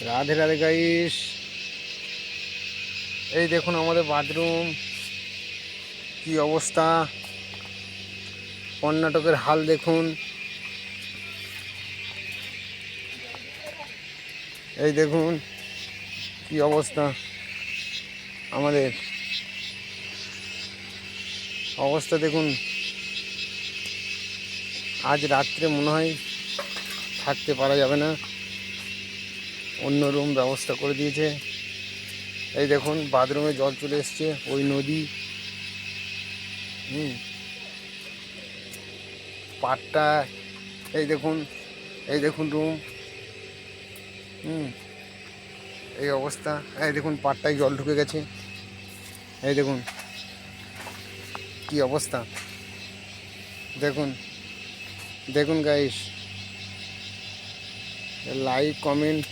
Radhe Radhe guys, এই দেখুন আমাদের বাথরুম কি অবস্থা। কর্ণাটকের হাল দেখুন। এই দেখুন কি অবস্থা, আমাদের অবস্থা দেখুন। আজ রাত্রে মনে হয় থাকতে পারা যাবে না, অন্য রুম ব্যবস্থা করে দিয়েছে। এই দেখুন বাথরুমে জল চলে এসছে, ওই নদী। পাটটা এই দেখুন, এই দেখুন রুম। এই অবস্থা। এই দেখুন পাটটায় জল ঢুকে গেছে। এই দেখুন কি অবস্থা, দেখুন দেখুন গাইস। Like comment